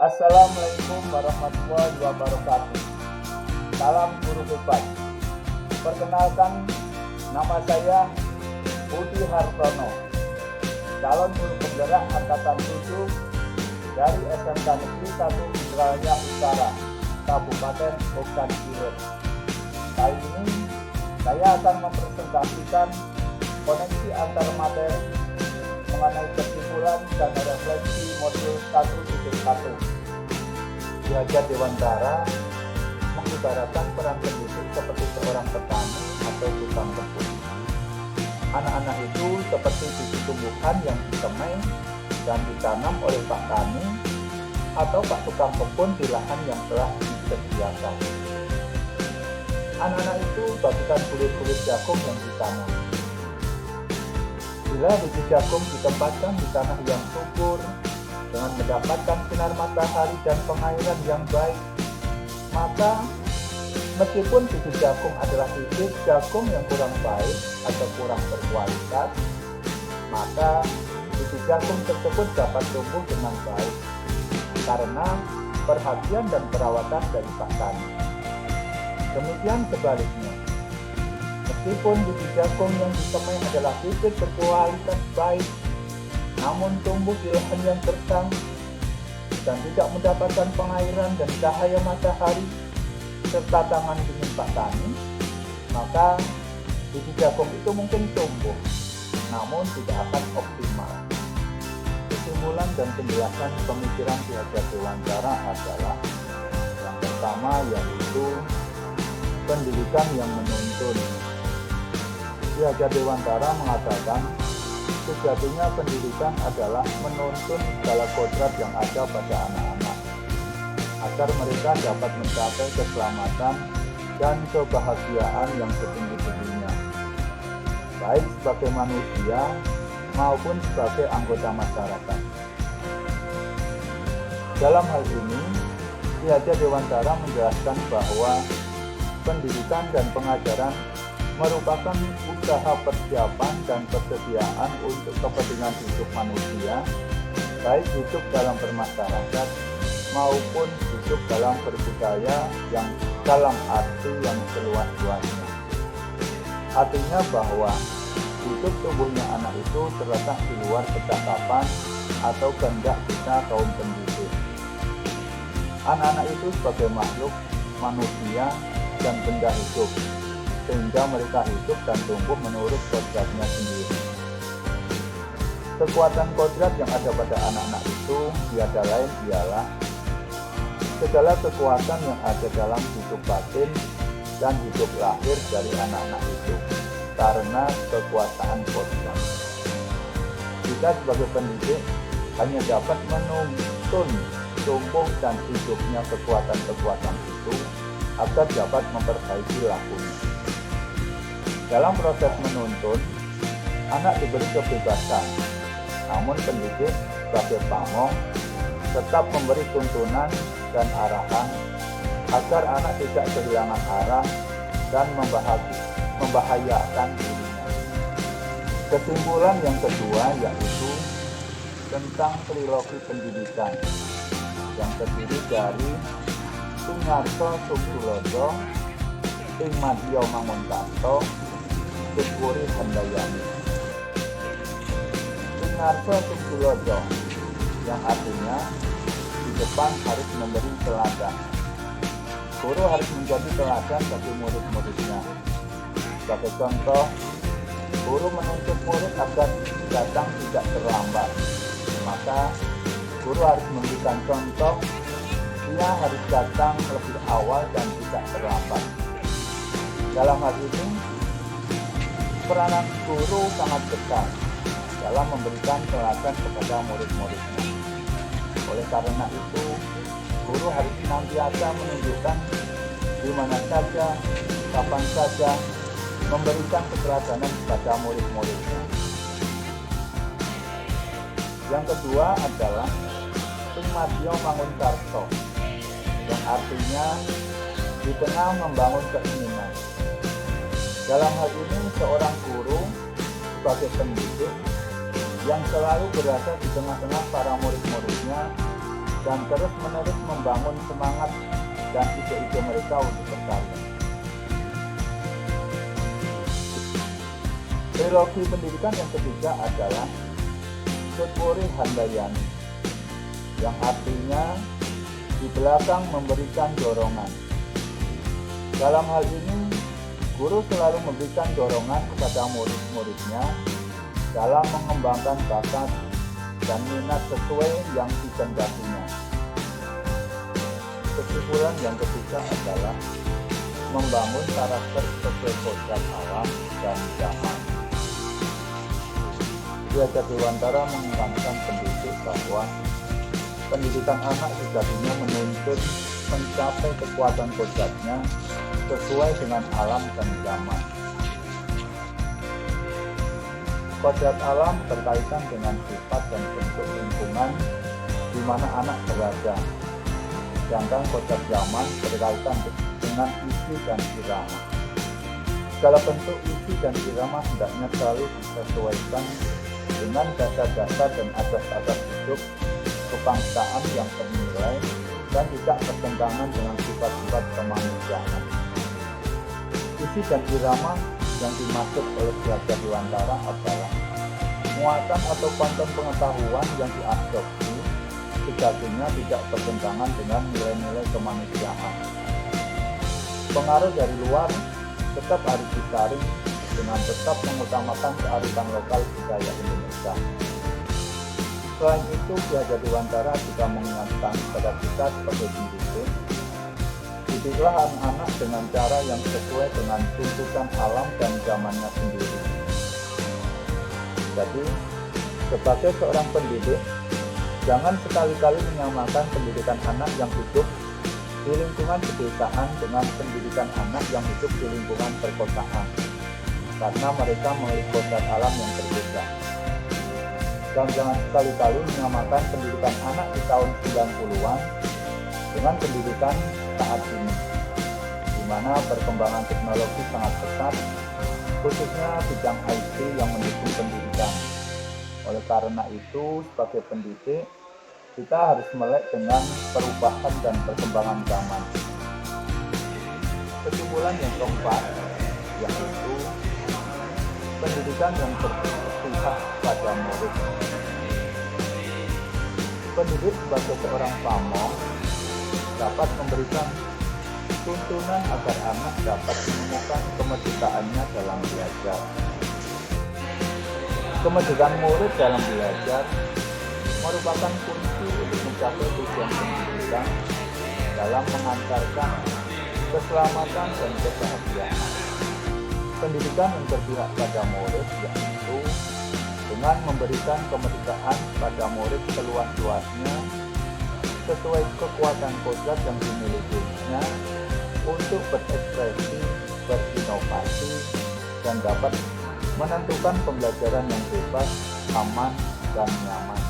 Assalamualaikum warahmatullahi wabarakatuh. Salam guru hebat. Perkenalkan, nama saya Budi Hartono, calon guru penggerak angkatan 7 dari SMK Negeri 1 Indralaya Utara, Kabupaten Ogan Ilir. Kali ini saya akan mempresentasikan koneksi antar materi mengenai kesimpulan dan refleksi modul 1.1. Ki Hajar Dewantara mengibaratkan peran pendidik seperti seorang petani atau tukang kebun. Anak-anak itu seperti biji tumbuhan yang disemai dan ditanam oleh Pak Tani atau Pak tukang kebun di lahan yang telah disediakan. Anak-anak itu bagikan kulit-kulit jagung yang ditanam. Bila biji jagung ditempatkan di tanah yang subur dengan mendapatkan sinar matahari dan pengairan yang baik, maka meskipun biji jagung adalah bibit jagung yang kurang baik atau kurang berkualitas, maka biji jagung tersebut dapat tumbuh dengan baik karena perhatian dan perawatan dari Pak Tani. Demikian sebaliknya, meskipun biji jagung yang disemai adalah bibit berkualitas baik, namun tumbuh di lahan yang gersang dan tidak mendapatkan pengairan dan cahaya matahari serta tangan dingin Pak Tani, maka biji jagung itu mungkin tumbuh, namun tidak akan optimal. Kesimpulan dan penjelasan pemikiran Ki Hajar Dewantara adalah yang pertama yaitu pendidikan yang menuntun. Ki Hajar Dewantara mengatakan sejatinya pendidikan adalah menuntun segala kodrat yang ada pada anak-anak agar mereka dapat mencapai keselamatan dan kebahagiaan yang setinggi-tingginya, baik sebagai manusia maupun sebagai anggota masyarakat. Dalam hal ini, Ki Hajar Dewantara menjelaskan bahwa pendidikan dan pengajaran merupakan usaha persiapan dan persediaan untuk kepentingan hidup manusia, baik hidup dalam bermasyarakat maupun hidup dalam berbudaya yang dalam arti yang seluas-luasnya. Artinya bahwa hidup tumbuhnya anak itu terletak di luar kecakapan atau kehendak kita kaum pendidik. Anak-anak itu sebagai makhluk manusia dan benda hidup, sehingga mereka hidup dan tumbuh menurut kodratnya sendiri. Kekuatan kodrat yang ada pada anak-anak itu tiada lain ialah segala kekuatan yang ada dalam hidup batin dan hidup lahir dari anak-anak itu karena kekuasaan kodrat. Kita sebagai pendidik hanya dapat menuntun tumbuh dan hidupnya kekuatan-kekuatan itu agar dapat memperbaiki lakunya. Dalam proses menuntun, anak diberi kebebasan, namun pendidik sebagai pamong tetap memberi tuntunan dan arahan agar anak tidak kehilangan arah dan membahayakan dirinya. Kesimpulan yang kedua yaitu tentang trilogi pendidikan yang terdiri dari Sunyarto Sumsulojo, Ing Madya Mangunkarto, Guswuri Handayani. Sunyarto Sumsulojo yang artinya di depan harus memberi teladan. Guru harus menjadi teladan bagi murid-muridnya. Sebagai contoh, guru menuntut murid agar datang tidak terlambat. Maka guru harus memberikan contoh, ia harus datang lebih awal dan tidak terlambat. Dalam hal ini, peranan guru sangat besar dalam memberikan teladan kepada murid-muridnya. Oleh karena itu, guru harus senantiasa menunjukkan di mana saja, kapan saja, memberikan keteladanan kepada murid-muridnya. Yang kedua adalah Ing Madya Mangunkarto, yang artinya di tengah membangun keinginan. Dalam hal ini, seorang guru sebagai pendidik yang selalu berada di tengah-tengah para murid-muridnya dan terus-menerus membangun semangat dan ide-ide mereka untuk berkarya. Trilogi pendidikan yang ketiga adalah Tutpuri Handayani, yang artinya di belakang memberikan dorongan. Dalam hal ini, guru selalu memberikan dorongan kepada murid-muridnya dalam mengembangkan bakat dan minat sesuai yang dikehendakinya. Kesimpulan yang ketiga adalah membangun karakter sesuai kodrat alam dan zaman. Ki Hajar Dewantara mengingatkan pendidik bahwa pendidikan anak sejatinya menuntut mencapai kekuatan kodratnya sesuai dengan alam dan zaman. Kodrat alam berkaitan dengan sifat dan bentuk lingkungan di mana anak berada, sedangkan kodrat zaman berkaitan dengan isi dan irama. Segala bentuk isi dan irama hendaknya selalu disesuaikan dengan dasar-dasar dan asas-asas hidup kebangsaan yang ternilai dan tidak bertentangan dengan sifat-sifat kemanusiaan. Isi dan irama yang dimaksud oleh Ki Hajar Dewantara adalah muatan atau konten pengetahuan yang diadopsi sejatinya tidak bertentangan dengan nilai-nilai kemanusiaan. Pengaruh dari luar tetap harus disaring dengan tetap mengutamakan kearifan lokal budaya Indonesia. Selain itu, Ki Hajar Dewantara juga mengingatkan kepada kita sebagai pendidik, didiklah anak-anak dengan cara yang sesuai dengan tuntutan alam dan zamannya sendiri. Jadi, sebagai seorang pendidik, jangan sekali-kali menyamakan pendidikan anak yang hidup di lingkungan pedesaan dengan pendidikan anak yang hidup di lingkungan perkotaan, karena mereka memiliki kodrat alam yang berbeda. Dan jangan sekali-kali menyamakan pendidikan anak di tahun 90-an dengan pendidikan saat ini, di mana perkembangan teknologi sangat pesat, khususnya bidang IT yang mendukung pendidikan. Oleh karena itu, sebagai pendidik, kita harus melek dengan perubahan dan perkembangan zaman. Kesimpulan yang keempat, yaitu pendidikan yang berpihak pada murid. Pendidik sebagai seorang pamong dapat memberikan tuntunan agar anak dapat menemukan kemerdekaannya dalam belajar. Kemerdekaan murid dalam belajar merupakan kunci untuk mencapai tujuan pendidikan dalam mengantarkan keselamatan dan kebahagiaan. Pendidikan yang berpihak pada murid yaitu dengan memberikan kemerdekaan pada murid seluas-luasnya sesuai kekuatan kodrat yang dimilikinya untuk berekspresi, berinovasi, dan dapat menentukan pembelajaran yang bebas, aman, dan nyaman.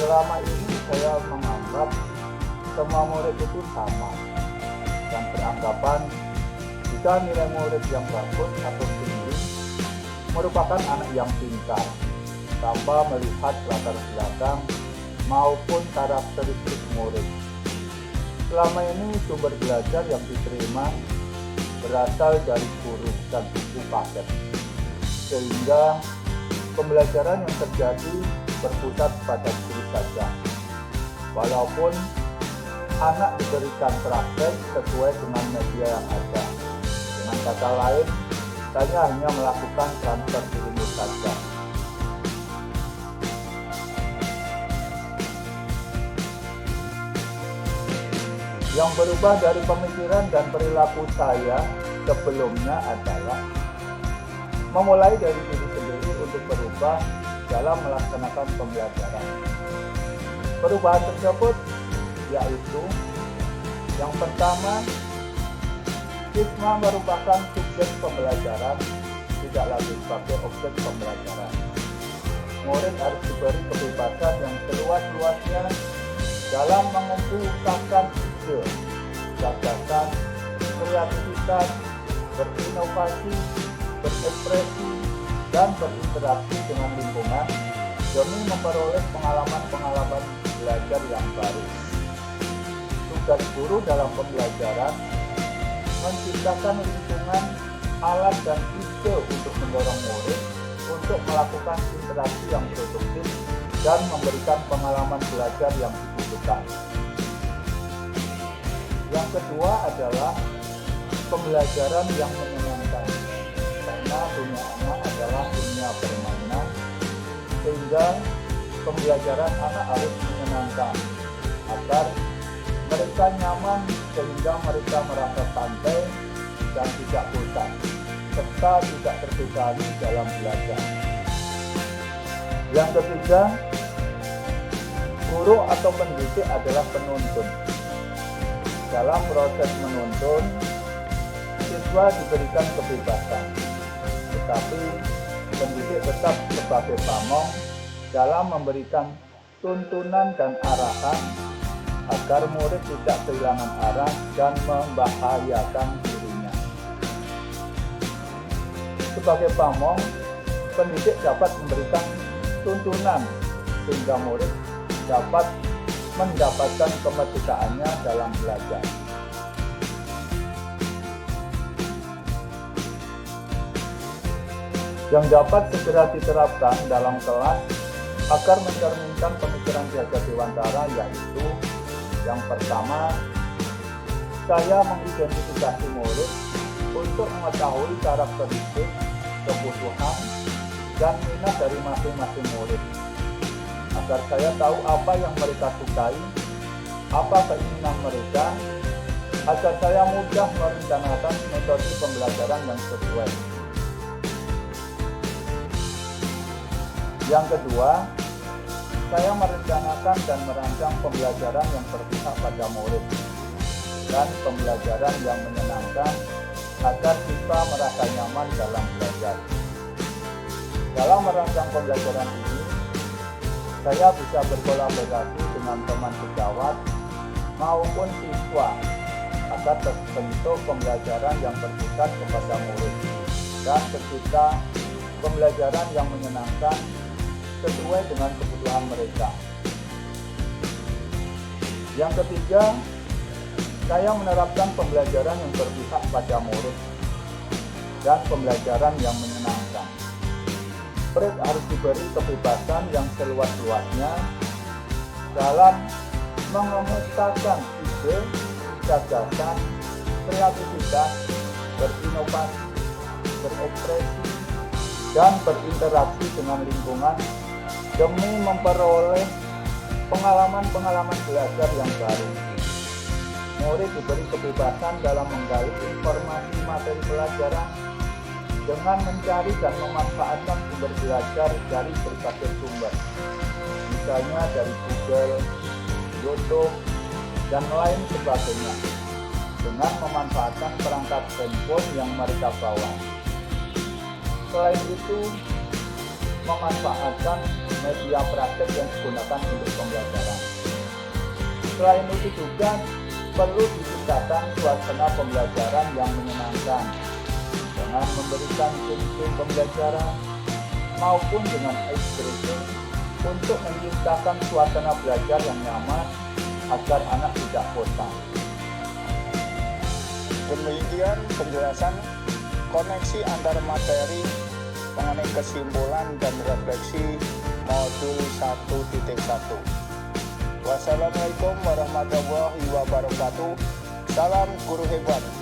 Selama ini saya menganggap semua murid itu sama dan beranggapan jika nilai murid yang bagus atau tinggi merupakan anak yang pintar tanpa melihat latar belakang maupun karakteristik murid. Selama ini sumber belajar yang diterima berasal dari guru dan buku paket, sehingga pembelajaran yang terjadi berpusat pada guru saja, walaupun anak diberikan praktek sesuai dengan media yang ada. Dengan kata lain, saya hanya melakukan transfer ilmu saja. Yang berubah dari pemikiran dan perilaku saya sebelumnya adalah memulai dari diri sendiri untuk berubah dalam melaksanakan pembelajaran. Perubahan tersebut yaitu yang pertama, siswa merupakan subjek pembelajaran, tidak lagi sebagai objek pembelajaran. Murid harus diberi kebebasan yang seluas-luasnya dalam mengumpulkan ide, gagasan, kreativitas, berinovasi, berekspresi, dan berinteraksi dengan lingkungan demi memperoleh pengalaman-pengalaman belajar yang baru. Tugas guru dalam pembelajaran menciptakan lingkungan, alat, dan ide untuk mendorong murid untuk melakukan interaksi yang produktif dan memberikan pengalaman belajar yang dibutuhkan. Yang kedua adalah pembelajaran yang menyenangkan, karena dunia anak adalah dunia permainan, sehingga pembelajaran anak harus menyenangkan agar mereka nyaman, sehingga mereka merasa santai dan tidak bosan, serta tidak terbebani dalam belajar. Yang ketiga, guru atau pendidik adalah penuntun. Dalam proses menuntun, siswa diberikan kebebasan, tetapi pendidik tetap sebagai pamong dalam memberikan tuntunan dan arahan agar murid tidak kehilangan arah dan membahayakan dirinya. Sebagai pamong, pendidik dapat memberikan tuntunan sehingga murid dapat mendapatkan kemerdekaannya dalam belajar. Yang dapat segera diterapkan dalam kelas agar mencerminkan pemikiran belajar dewantara, yaitu yang pertama, saya mengidentifikasi murid untuk mengetahui karakteristik, kebutuhan, dan minat dari masing-masing murid, agar saya tahu apa yang mereka sukai, apa keinginan mereka, agar saya mudah merencanakan metode pembelajaran yang sesuai. Yang kedua, saya merencanakan dan merancang pembelajaran yang berpihak pada murid dan pembelajaran yang menyenangkan agar siswa merasa nyaman dalam belajar. Dalam merancang pembelajaran ini, saya bisa berkolaborasi dengan teman sejawat maupun siswa agar terbentuk pembelajaran yang berpusat kepada murid dan tercipta pembelajaran yang menyenangkan sesuai dengan kebutuhan mereka. Yang ketiga, saya menerapkan pembelajaran yang berpihak pada murid dan pembelajaran yang menyenangkan. Murid harus diberi kebebasan yang seluas-luasnya dalam mengemukakan ide, gagasan, kreativitas, berinovasi, berekspresi, dan berinteraksi dengan lingkungan demi memperoleh pengalaman-pengalaman belajar yang baru. Murid diberi kebebasan dalam menggali informasi materi pelajaran dengan mencari dan memanfaatkan sumber belajar dari berbagai sumber, misalnya dari Google, YouTube, dan lain sebagainya, dengan memanfaatkan perangkat handphone yang mereka bawa. Selain itu, memanfaatkan media praktek yang digunakan untuk pembelajaran. Selain itu juga perlu diciptakan suasana pembelajaran yang menyenangkan dengan memberikan tim-tim pembelajaran maupun dengan ice breaking untuk menciptakan suasana belajar yang nyaman agar anak tidak bosan. Demikian penjelasan koneksi antara materi mengenai kesimpulan dan refleksi modul 1.1. Wassalamualaikum warahmatullahi wabarakatuh. Salam guru hebat.